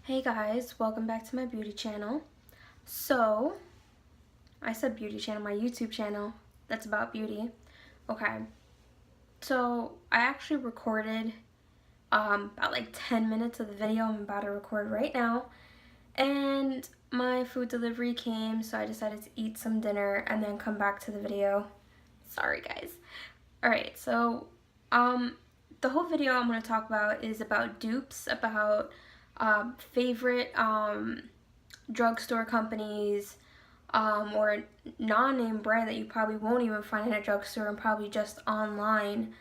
Hey guys, welcome back to my beauty channel. So, I said beauty channel, my YouTube channel that's about beauty. Okay, so I actually recorded about like 10 minutes of the video I'm about to record right now, and my food delivery came, so I decided to eat some dinner and then come back to the video. Sorry guys. Alright, so the whole video I'm going to talk about is about dupes, about favorite drugstore companies or non-name brand that you probably won't even find in a drugstore and probably just online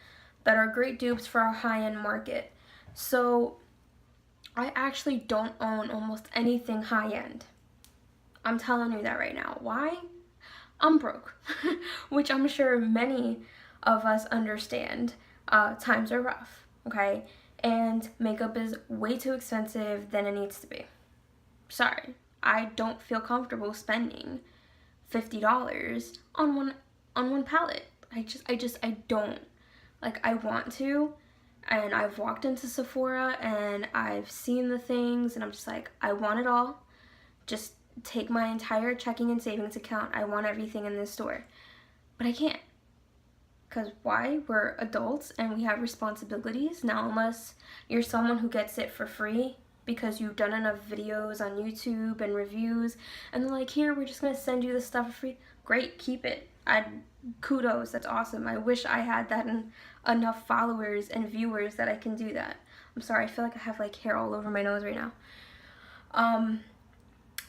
that are great dupes for our high-end market. So I actually don't own almost anything high-end. I'm telling you that right now. Why? I'm broke, which I'm sure many of us understand. Times are rough, okay? And makeup is way too expensive than it needs to be. Sorry, I don't feel comfortable spending $50 on one palette. I don't. Like, I want to, and I've walked into Sephora and I've seen the things and I'm just like, I want it all. Just take my entire checking and savings account. I want everything in this store. But I can't. Because why? We're adults and we have responsibilities. Now, unless you're someone who gets it for free because you've done enough videos on YouTube and reviews, and they're like, here, we're just going to send you this stuff for free. Great, keep it. Kudos, that's awesome. I wish I had that enough followers and viewers that I can do that. I'm sorry, I feel like I have like hair all over my nose right now.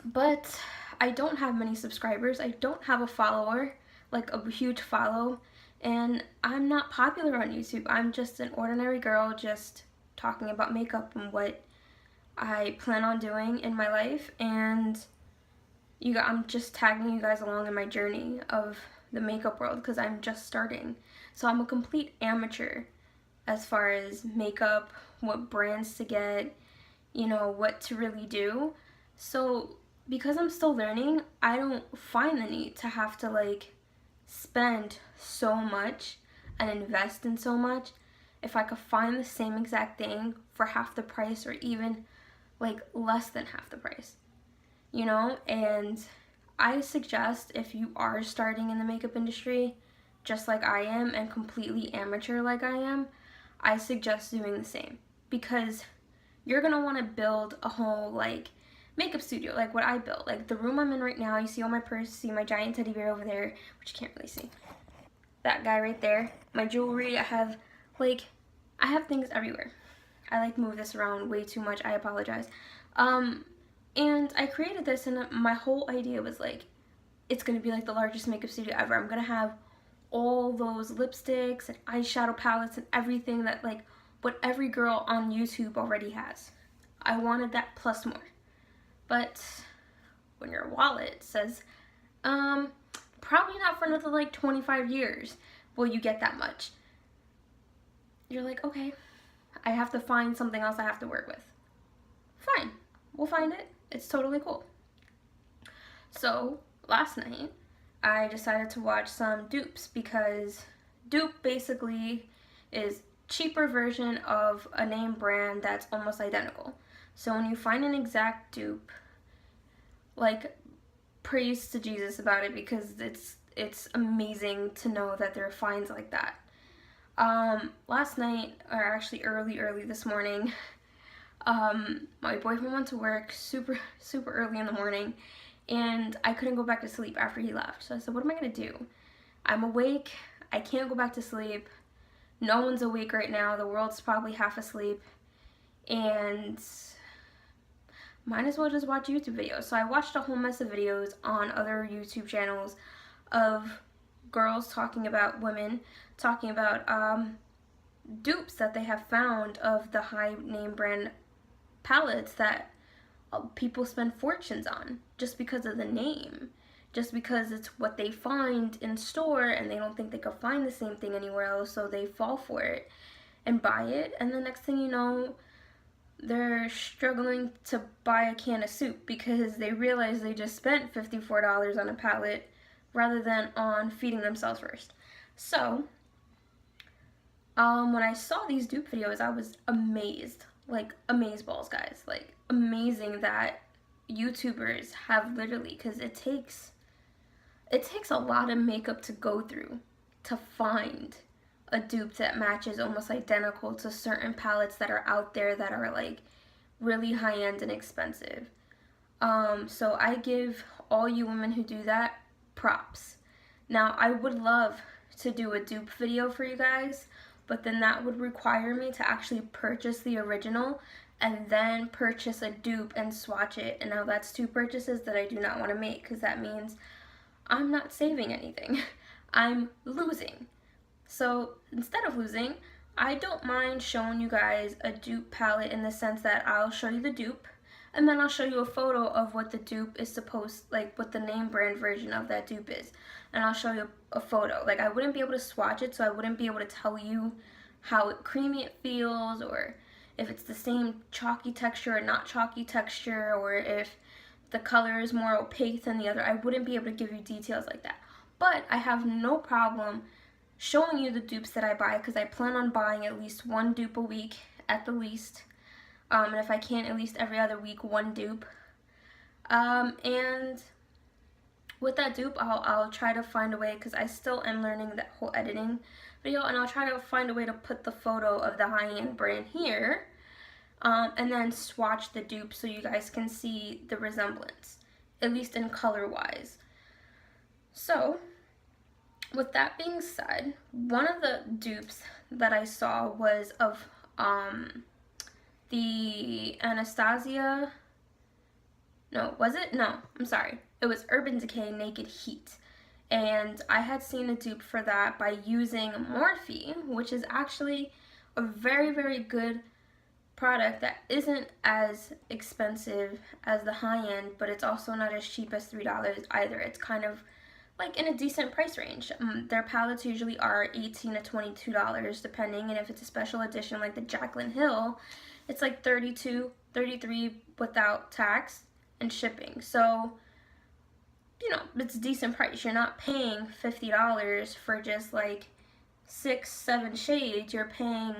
But I don't have many subscribers. I don't have a follower, like a huge follow. And I'm not popular on YouTube. I'm just an ordinary girl just talking about makeup and what I plan on doing in my life. And I'm just tagging you guys along in my journey of the makeup world because I'm just starting. So I'm a complete amateur as far as makeup, what brands to get, what to really do. So because I'm still learning, I don't find the need to have to like spend so much and invest in so much if I could find the same exact thing for half the price or even like less than half the price, and I suggest if you are starting in the makeup industry just like I am and completely amateur like I am, I suggest doing the same because you're gonna want to build a whole like makeup studio like what I built. Like the room I'm in right now, you see all my purse, see my giant teddy bear over there, which you can't really see. That guy right there, my jewelry, I have things everywhere. I like move this around way too much, I apologize. And I created this and my whole idea was like, it's gonna be like the largest makeup studio ever. I'm gonna have all those lipsticks and eyeshadow palettes and everything that like what every girl on YouTube already has. I wanted that plus more. But when your wallet says, probably not for another like 25 years will you get that much. You're like, okay, I have to find something else I have to work with. Fine, we'll find it. It's totally cool. So last night, I decided to watch some dupes because dupe basically is cheaper version of a name brand that's almost identical. So when you find an exact dupe, like, praise to Jesus about it because it's amazing to know that there are finds like that. Last night, or actually early this morning, my boyfriend went to work super early in the morning and I couldn't go back to sleep after he left. So I said, what am I gonna do? I'm awake, I can't go back to sleep, no one's awake right now, the world's probably half asleep, and might as well just watch YouTube videos. So I watched a whole mess of videos on other YouTube channels of girls talking about women, talking about dupes that they have found of the high name brand palettes that people spend fortunes on just because of the name, just because it's what they find in store and they don't think they could find the same thing anywhere else, so they fall for it and buy it, and the next thing you know, they're struggling to buy a can of soup because they realize they just spent $54 on a palette rather than on feeding themselves first. So, when I saw these dupe videos, I was amazed, like amazeballs, guys, like amazed amazing that YouTubers have literally, because it takes a lot of makeup to go through to find a dupe that matches almost identical to certain palettes that are out there that are like really high-end and expensive. So I give all you women who do that props. Now, I would love to do a dupe video for you guys, but then that would require me to actually purchase the original and then purchase a dupe and swatch it. And now that's two purchases that I do not want to make, because that means I'm not saving anything. I'm losing. So instead of losing, I don't mind showing you guys a dupe palette in the sense that I'll show you the dupe, and then I'll show you a photo of what the dupe is supposed, like what the name brand version of that dupe is. And I'll show you a photo. Like, I wouldn't be able to swatch it, so I wouldn't be able to tell you how creamy it feels, or if it's the same chalky texture or not chalky texture, or if the color is more opaque than the other. I wouldn't be able to give you details like that. But I have no problem showing you the dupes that I buy, because I plan on buying at least one dupe a week at the least. And if I can't, at least every other week, one dupe. And with that dupe, I'll try to find a way, because I still am learning that whole editing video, and I'll try to find a way to put the photo of the high-end brand here, and then swatch the dupe so you guys can see the resemblance, at least in color-wise. So, with that being said, one of the dupes that I saw was of the Anastasia, no, was it? No, I'm sorry. It was Urban Decay Naked Heat. And I had seen a dupe for that by using Morphe, which is actually a very, very good product that isn't as expensive as the high-end, but it's also not as cheap as $3 either. It's kind of like in a decent price range. Their palettes usually are $18 to $22 depending, and if it's a special edition like the Jaclyn Hill, it's like $32, $33 without tax and shipping. So, you know, it's a decent price. You're not paying $50 for just like 6-7 shades. You're paying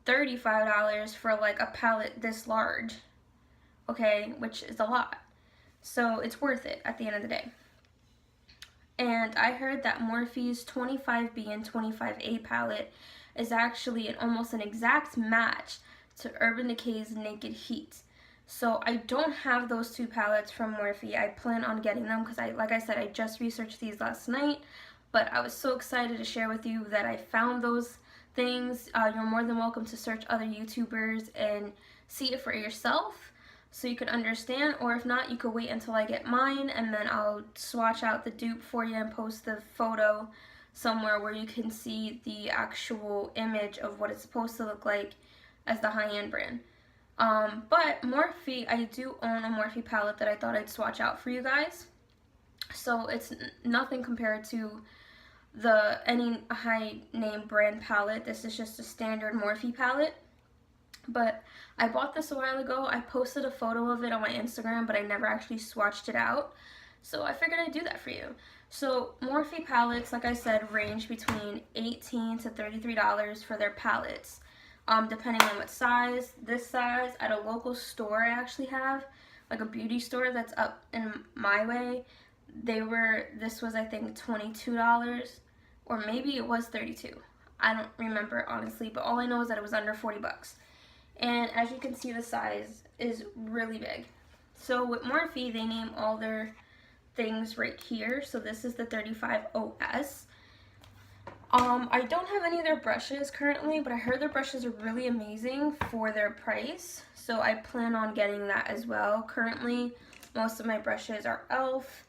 $35 for like a palette this large, okay, which is a lot. So it's worth it at the end of the day. And I heard that Morphe's 25B and 25A palette is actually almost an exact match to Urban Decay's Naked Heat. So I don't have those two palettes from Morphe. I plan on getting them because, like I said, I just researched these last night. But I was so excited to share with you that I found those things. You're more than welcome to search other YouTubers and see it for yourself so you can understand. Or if not, you could wait until I get mine, and then I'll swatch out the dupe for you and post the photo somewhere where you can see the actual image of what it's supposed to look like as the high-end brand. But Morphe, I do own a Morphe palette that I thought I'd swatch out for you guys. So it's nothing compared to any high name brand palette. This is just a standard Morphe palette. But I bought this a while ago. I posted a photo of it on my Instagram, but I never actually swatched it out. So I figured I'd do that for you. So Morphe palettes, like I said, range between $18 to $33 for their palettes. Depending on what size. This size at a local store I actually have, like a beauty store that's up in my way, this was I think $22, or maybe it was $32. I don't remember honestly, but all I know is that it was under 40 bucks. And as you can see, the size is really big. So with Morphe, they name all their things right here. So this is the 35OS. I don't have any of their brushes currently, but I heard their brushes are really amazing for their price, so I plan on getting that as well. Currently, most of my brushes are e.l.f.,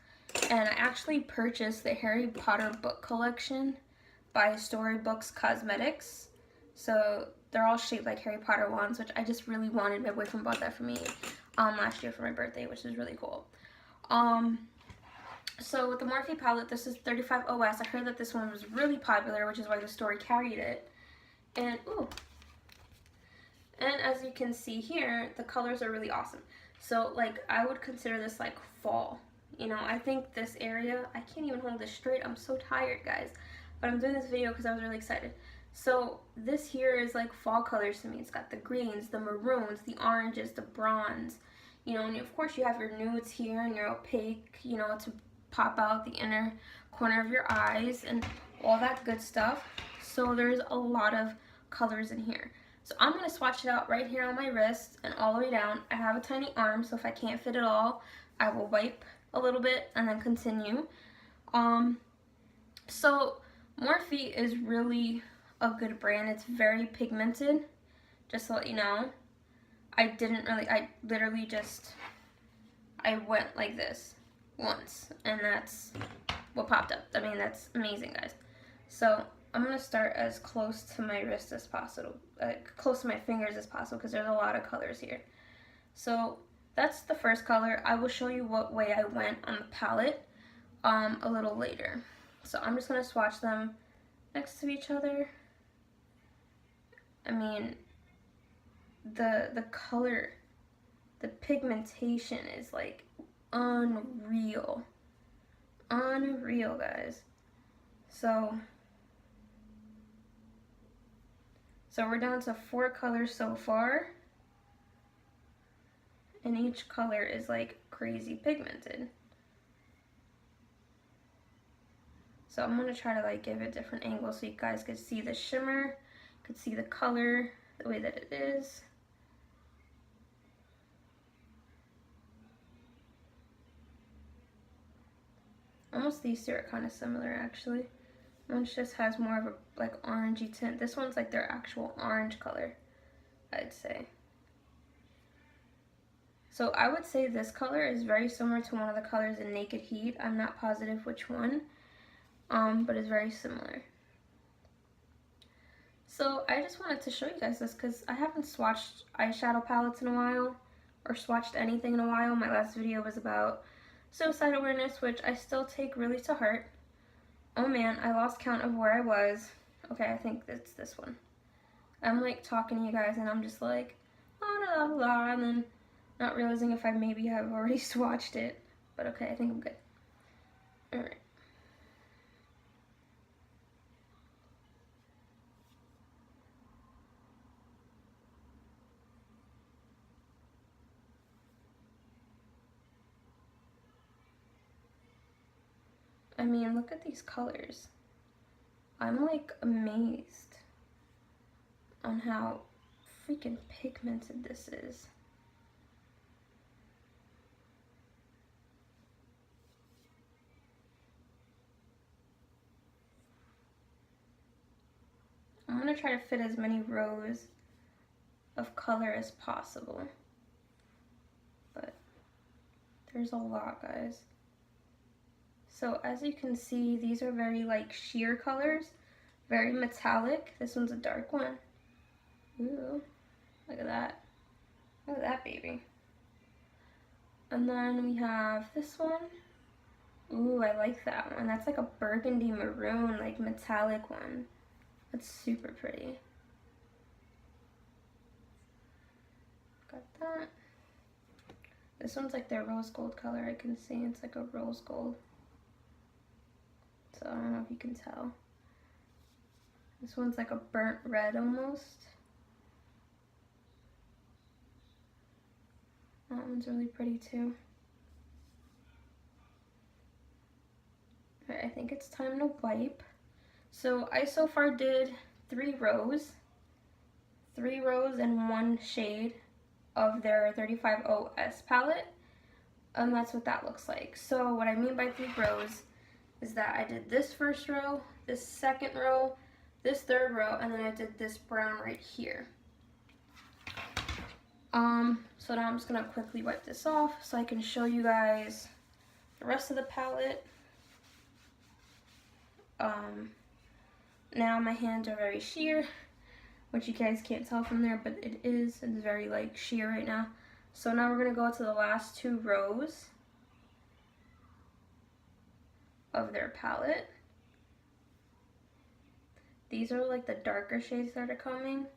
and I actually purchased the Harry Potter book collection by Storybooks Cosmetics. So they're all shaped like Harry Potter wands, which I just really wanted. My boyfriend bought that for me last year for my birthday, which is really cool. So with the Morphe palette, this is 35OS. I heard that this one was really popular, which is why the store carried it. And, ooh. And as you can see here, the colors are really awesome. So, like, I would consider this, like, fall. You know, I think this area, I can't even hold this straight. I'm so tired, guys. But I'm doing this video because I was really excited. So, this here is, like, fall colors to me. It's got the greens, the maroons, the oranges, the bronze. You know, and of course you have your nudes here and your opaque, you know, to pop out the inner corner of your eyes and all that good stuff. So there's a lot of colors in here. So I'm going to swatch it out right here on my wrist and all the way down. I have a tiny arm, so if I can't fit it all, I will wipe a little bit and then continue. So Morphe is really a good brand. It's very pigmented, just to let you know. I literally just, I went like this once, and that's what popped up. I mean, that's amazing, guys. So I'm going to start as close to my wrist as possible, close to my fingers as possible, because there's a lot of colors here. So that's the first color. I will show you what way I went on the palette a little later. So I'm just going to swatch them next to each other. I mean, the color, the pigmentation is like unreal. Unreal, guys. So we're down to 4 colors so far. And each color is like crazy pigmented. So I'm going to try to like give it different angles so you guys could see the shimmer, could see the color, the way that it is. Almost these two are kind of similar actually. One just has more of a like orangey tint. This one's like their actual orange color, I'd say. So I would say this color is very similar to one of the colors in Naked Heat. I'm not positive which one, but it's very similar. So I just wanted to show you guys this because I haven't swatched eyeshadow palettes in a while, or swatched anything in a while. My last video was about suicide awareness, which I still take really to heart. Oh man, I lost count of where I was. Okay, I think it's this one. I'm like talking to you guys and I'm just like, la la la, and then not realizing if I maybe have already swatched it. But okay, I think I'm good. Alright. I mean, look at these colors. I'm like amazed on how freaking pigmented this is. I'm gonna try to fit as many rows of color as possible, but there's a lot, guys. So as you can see, these are very like sheer colors, very metallic. This one's a dark one. Ooh, look at that. Look at that baby. And then we have this one. Ooh, I like that one. That's like a burgundy maroon, like metallic one. That's super pretty. Got that. This one's like their rose gold color. I can see it's like a rose gold. So I don't know if you can tell. This one's like a burnt red almost. That one's really pretty too. Alright, I think it's time to wipe. So I so far did 3 rows. 3 rows and 1 shade of their 35OS palette. And that's what that looks like. So what I mean by 3 rows is that I did this first row, this second row, this third row, and then I did this brown right here. So now I'm just gonna quickly wipe this off so I can show you guys the rest of the palette. Now my hands are very sheer, which you guys can't tell from there, but it is. It's very like sheer right now. So now we're gonna go to the last 2 rows of their palette. These are like the darker shades that are coming.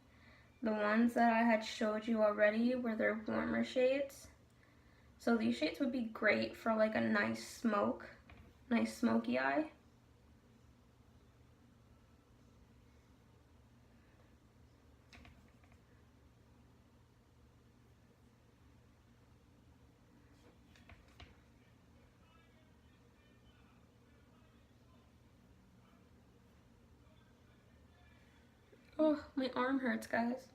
The ones that I had showed you already were their warmer shades. So these shades would be great for like a nice smoky eye. Oh, my arm hurts, guys.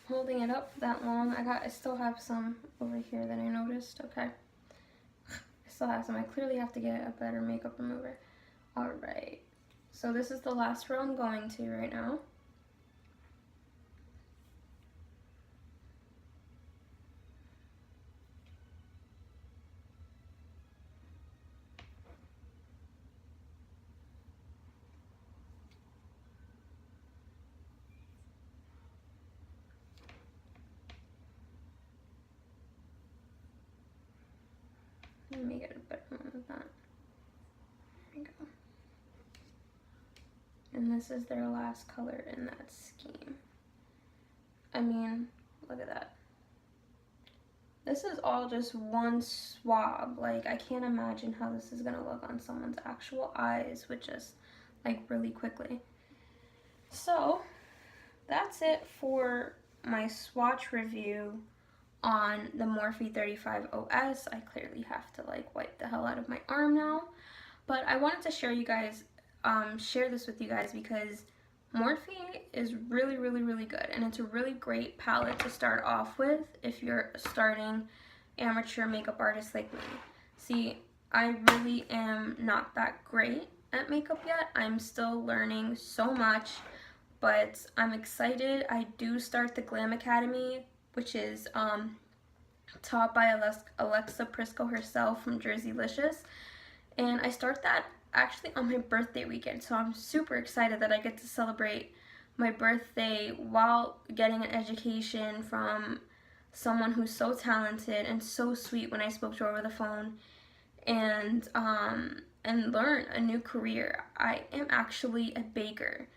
Holding it up for that long. I still have some over here that I noticed. Okay. I still have some. I clearly have to get a better makeup remover. Alright. So this is the last row I'm going to right now. Let me get a better one of that. There we go. And this is their last color in that scheme. I mean, look at that. This is all just one swab. Like, I can't imagine how this is gonna look on someone's actual eyes with just, like, really quickly. So, that's it for my swatch review on the Morphe 35OS. I clearly have to, like, wipe the hell out of my arm now. But I wanted to share this with you guys because Morphe is really, really, really good, and it's a really great palette to start off with if you're a starting amateur makeup artist like me. See, I really am not that great at makeup yet. I'm still learning so much, but I'm excited. I do start the Glam Academy, which is taught by Alexa Prisco herself from Jerseylicious, and I start that actually on my birthday weekend, so I'm super excited that I get to celebrate my birthday while getting an education from someone who's so talented and so sweet when I spoke to her over the phone, and learn a new career. I am actually a baker.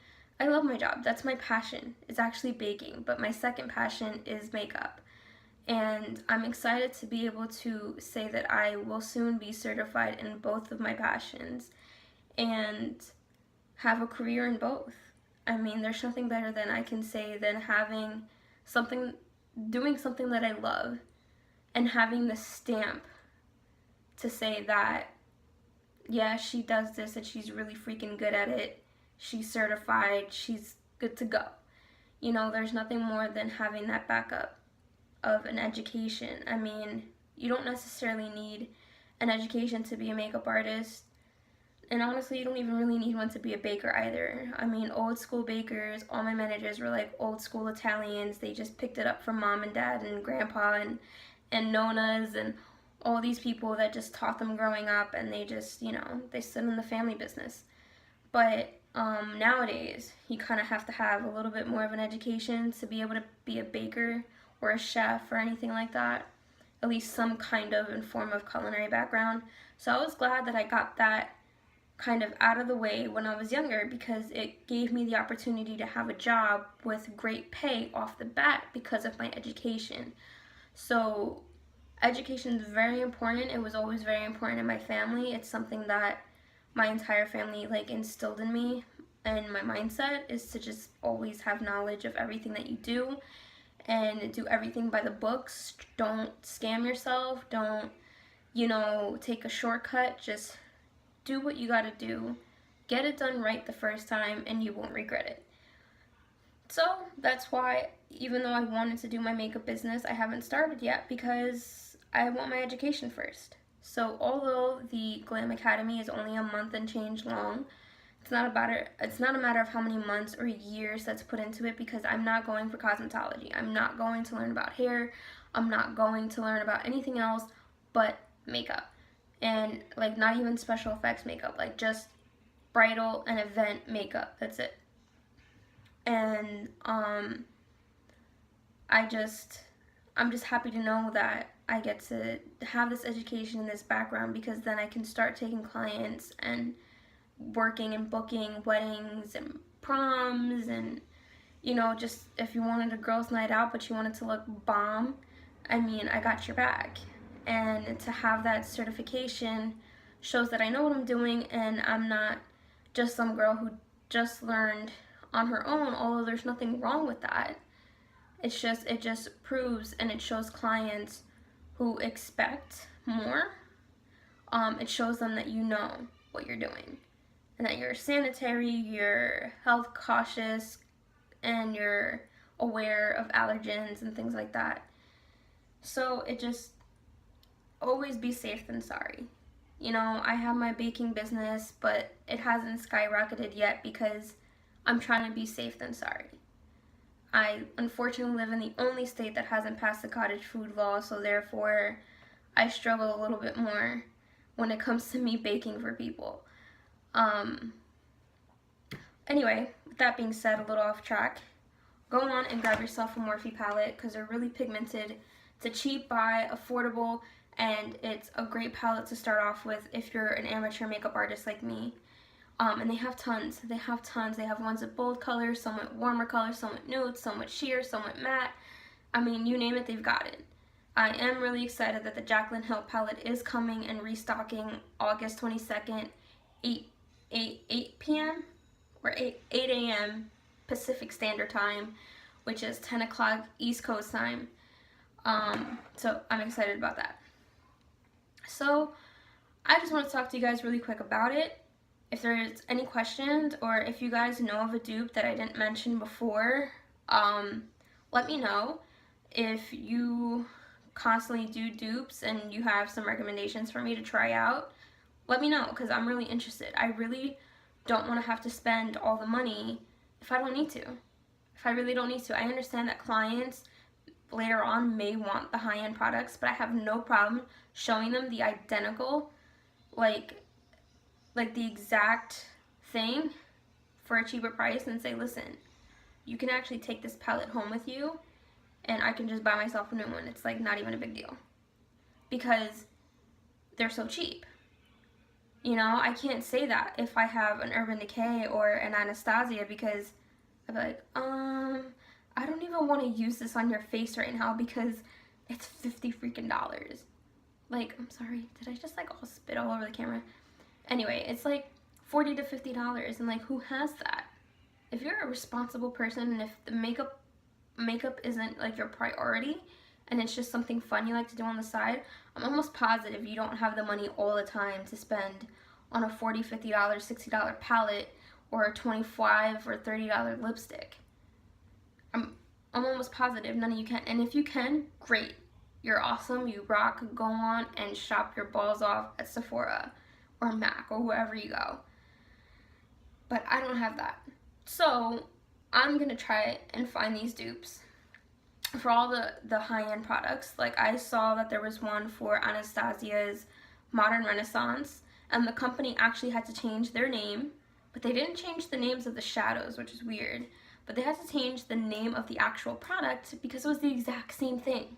I love my job. That's my passion. It's actually baking, but my second passion is makeup. And I'm excited to be able to say that I will soon be certified in both of my passions and have a career in both. I mean, there's nothing better than I can say than doing something that I love and having the stamp to say that, yeah, she does this and she's really freaking good at it. She's certified, she's good to go. You know, there's nothing more than having that backup of an education. I mean, you don't necessarily need an education to be a makeup artist. And honestly, you don't even really need one to be a baker either. I mean, old school bakers, all my managers were like old school Italians. They just picked it up from mom and dad and grandpa and nonas and all these people that just taught them growing up, and they just, you know, they stood in the family business. But nowadays, you kind of have to have a little bit more of an education to be able to be a baker or a chef or anything like that. At least some kind of and form of culinary background. So I was glad that I got that kind of out of the way when I was younger, because it gave me the opportunity to have a job with great pay off the bat because of my education. So education is very important. It was always very important in my family. It's something that my entire family like instilled in me, and my mindset is to just always have knowledge of everything that you do and do everything by the books. Don't scam yourself. Don't, you know, take a shortcut. Just do what you gotta do, get it done right the first time, and you won't regret it. So that's why, even though I wanted to do my makeup business, I haven't started yet because I want my education first. So although the Glam Academy is only a month and change long, it's not a matter of how many months or years that's put into it, because I'm not going for cosmetology. I'm not going to learn about hair. I'm not going to learn about anything else but makeup. And like not even special effects makeup, like just bridal and event makeup. That's it. And I'm just happy to know that I get to have this education and this background, because then I can start taking clients and working and booking weddings and proms, and you know, just if you wanted a girls' night out but you wanted to look bomb, I mean, I got your back. And to have that certification shows that I know what I'm doing, and I'm not just some girl who just learned on her own, although there's nothing wrong with that. It just proves, and it shows clients who expect more. It shows them that you know what you're doing, and that you're sanitary, you're health cautious, and you're aware of allergens and things like that. So it just, always be safe than sorry. You know, I have my baking business, but it hasn't skyrocketed yet because I'm trying to be safe than sorry. I unfortunately live in the only state that hasn't passed the cottage food law, so therefore I struggle a little bit more when it comes to me baking for people. Anyway, with that being said, a little off track, go on and grab yourself a Morphe palette because they're really pigmented. It's a cheap buy, affordable, and it's a great palette to start off with if you're an amateur makeup artist like me. And they have tons. They have ones with bold colors, some with warmer colors, some with nudes, some with sheer, some with matte. I mean, you name it, they've got it. I am really excited that the Jaclyn Hill palette is coming and restocking August 22nd, 8 p.m. or 8 a.m. Pacific Standard Time, which is 10 o'clock East Coast time. So I'm excited about that. So I just want to talk to you guys really quick about it. If there's any questions, or if you guys know of a dupe that I didn't mention before, let me know. If you constantly do dupes and you have some recommendations for me to try out, let me know, because I'm really interested. I really don't want to have to spend all the money if I don't need to. If I really don't need to. I understand that clients later on may want the high-end products, but I have no problem showing them the identical, like the exact thing for a cheaper price and say, listen, you can actually take this palette home with you and I can just buy myself a new one. It's like not even a big deal because they're so cheap. You know, I can't say that if I have an Urban Decay or an Anastasia because I'd be like, I don't even want to use this on your face right now because it's $50 freaking. Like, I'm sorry, did I just like all spit all over the camera? Anyway, it's like $40 to $50, and like, who has that? If you're a responsible person and if the makeup isn't like your priority and it's just something fun you like to do on the side, I'm almost positive you don't have the money all the time to spend on a $40, $50, $60 palette or a $25 or $30 lipstick. I'm almost positive none of you can. And if you can, great. You're awesome, you rock. Go on and shop your balls off at Sephora or MAC or wherever you go. But I don't have that. So I'm gonna try and find these dupes for all the high-end products. Like, I saw that there was one for Anastasia's Modern Renaissance, and the company actually had to change their name, but they didn't change the names of the shadows, which is weird. But they had to change the name of the actual product because it was the exact same thing.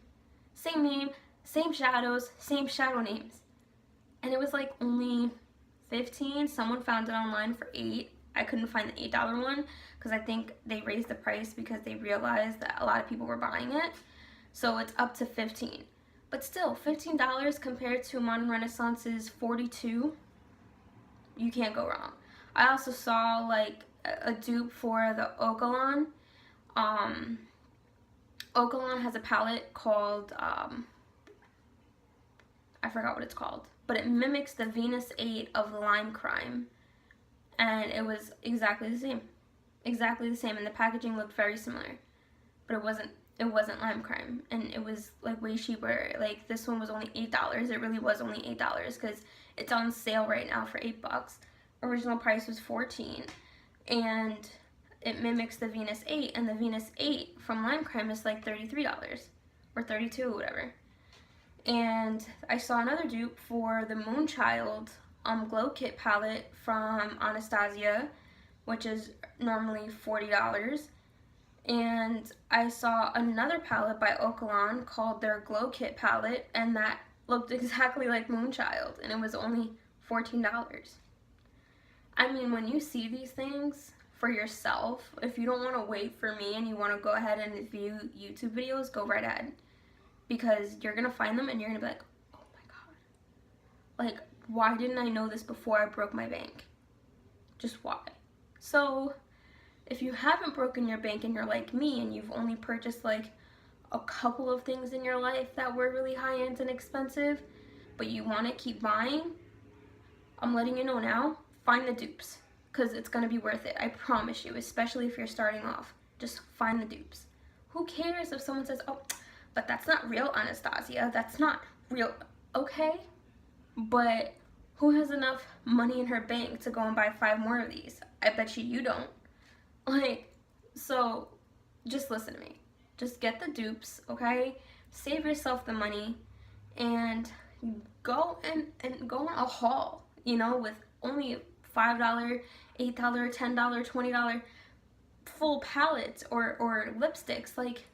Same name, same shadows, same shadow names. And it was like only $15. Someone found it online for $8. I couldn't find the $8 one because I think they raised the price because they realized that a lot of people were buying it. So it's up to $15. But still, $15 compared to Modern Renaissance's $42, you can't go wrong. I also saw like a dupe for the Okalon. Okalon has a palette called, I forgot what it's called, but it mimics the Venus 8 of Lime Crime, and it was exactly the same, and the packaging looked very similar, but it wasn't Lime Crime, and it was like way cheaper. Like, this one was only $8. It really was only $8 because it's on sale right now for $8. Original price was $14, and it mimics the Venus 8, and the Venus 8 from Lime Crime is like $33 or $32 or whatever. And I saw another dupe for the Moonchild Glow Kit palette from Anastasia, which is normally $40. And I saw another palette by Okalon called their Glow Kit palette, and that looked exactly like Moonchild, and it was only $14. I mean, when you see these things for yourself, if you don't want to wait for me and you want to go ahead and view YouTube videos, go right ahead. Because you're going to find them and you're going to be like, oh my god. Like, why didn't I know this before I broke my bank? Just why? So, if you haven't broken your bank and you're like me and you've only purchased like a couple of things in your life that were really high-end and expensive, but you want to keep buying, I'm letting you know now, find the dupes. Because it's going to be worth it, I promise you, especially if you're starting off. Just find the dupes. Who cares if someone says, oh, but that's not real Anastasia, that's not real. Okay, but who has enough money in her bank to go and buy 5 more of these? I bet you don't. Like, so just listen to me. Just get the dupes, okay? Save yourself the money and go and go on a haul, you know, with only $5, $8, $10, $20 full palettes or lipsticks. Like,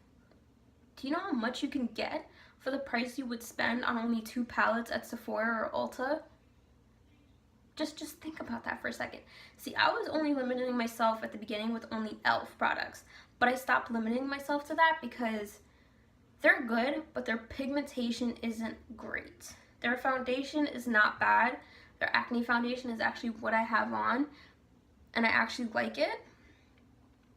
do you know how much you can get for the price you would spend on only 2 palettes at Sephora or Ulta? Just think about that for a second. See, I was only limiting myself at the beginning with only e.l.f. products, but I stopped limiting myself to that because they're good, but their pigmentation isn't great. Their foundation is not bad. Their acne foundation is actually what I have on, and I actually like it.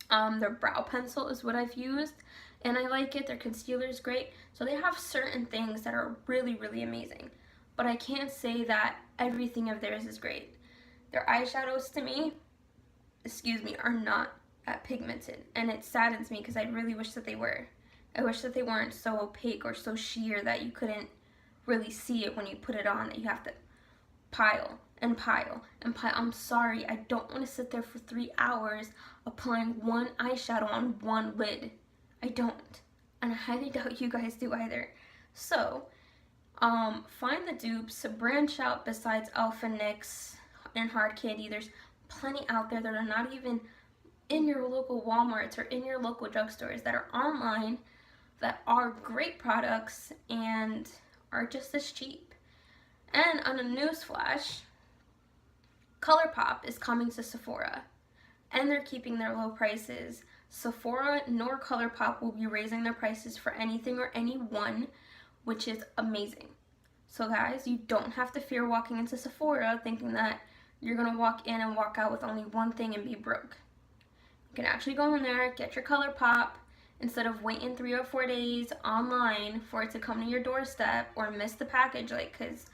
Their brow pencil is what I've used, and I like it. Their concealer is great. So they have certain things that are really, really amazing. But I can't say that everything of theirs is great. Their eyeshadows, to me, are not that pigmented. And it saddens me because I really wish that they were. I wish that they weren't so opaque or so sheer that you couldn't really see it when you put it on, that you have to pile and pile and pile. I'm sorry, I don't want to sit there for 3 hours applying one eyeshadow on one lid. I don't. And I highly doubt you guys do either. So, find the dupes, branch out besides e.l.f. and NYX and Hard Candy. There's plenty out there that are not even in your local Walmarts or in your local drugstores, that are online, that are great products and are just as cheap. And on a newsflash, ColourPop is coming to Sephora, and they're keeping their low prices. Sephora nor ColourPop will be raising their prices for anything or anyone, which is amazing. So guys, you don't have to fear walking into Sephora thinking that you're gonna walk in and walk out with only one thing and be broke. You can actually go in there, get your ColourPop, instead of waiting 3 or 4 days online for it to come to your doorstep or miss the package, like, cause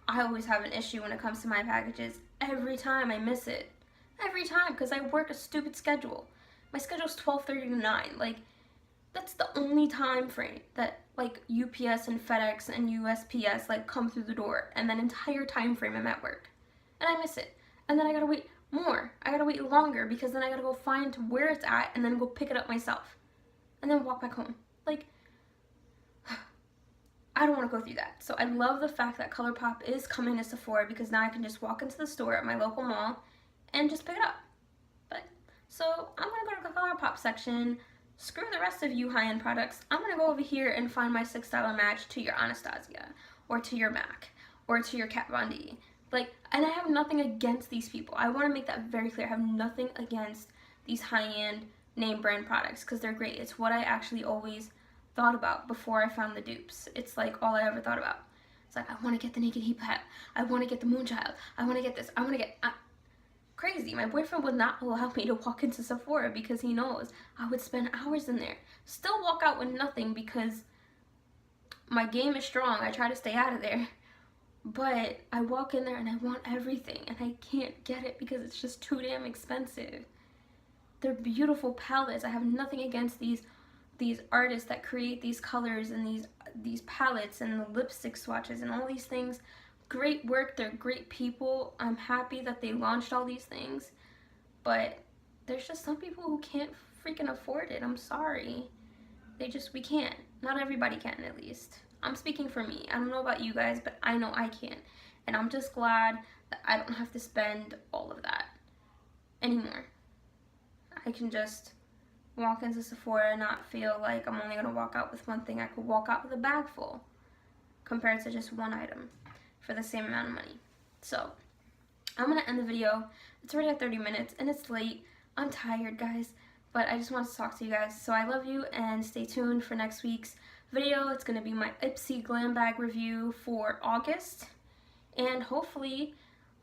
I always have an issue when it comes to my packages. Every time I miss it. Every time, because I work a stupid schedule. My schedule's 12:30 to 9. Like, that's the only time frame that, like, UPS and FedEx and USPS, like, come through the door. And that entire time frame I'm at work. And I miss it. And then I gotta wait more. I gotta wait longer because then I gotta go find where it's at and then go pick it up myself. And then walk back home. Like, I don't want to go through that. So I love the fact that ColourPop is coming to Sephora because now I can just walk into the store at my local mall and just pick it up. But, so I'm going to go to the ColourPop section. Screw the rest of you high-end products. I'm going to go over here and find my $6 match to your Anastasia, or to your MAC, or to your Kat Von D. Like, and I have nothing against these people. I want to make that very clear. I have nothing against these high-end name brand products because they're great. It's what I actually always thought about before I found the dupes. It's like all I ever thought about. It's like, I want to get the Naked Heat Pad. I want to get the Moonchild. I want to get this. I want to get... Crazy. My boyfriend would not allow me to walk into Sephora because he knows I would spend hours in there. Still walk out with nothing because my game is strong. I try to stay out of there. But I walk in there and I want everything and I can't get it because it's just too damn expensive. They're beautiful palettes. I have nothing against these artists that create these colors and these palettes and the lipstick swatches and all these things. Great work. They're great people. I'm happy that they launched all these things, but there's just some people who can't freaking afford it. I'm sorry. We can't. Not everybody can, at least. I'm speaking for me. I don't know about you guys, but I know I can't. And I'm just glad that I don't have to spend all of that anymore. I can just walk into Sephora and not feel like I'm only going to walk out with one thing. I could walk out with a bag full compared to just one item for the same amount of money. So, I'm going to end the video. It's already at 30 minutes and it's late. I'm tired, guys, but I just want to talk to you guys. So I love you and stay tuned for next week's video. It's going to be my Ipsy Glam Bag review for August and hopefully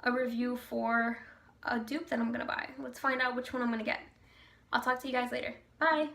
a review for a dupe that I'm going to buy. Let's find out which one I'm going to get. I'll talk to you guys later. Bye!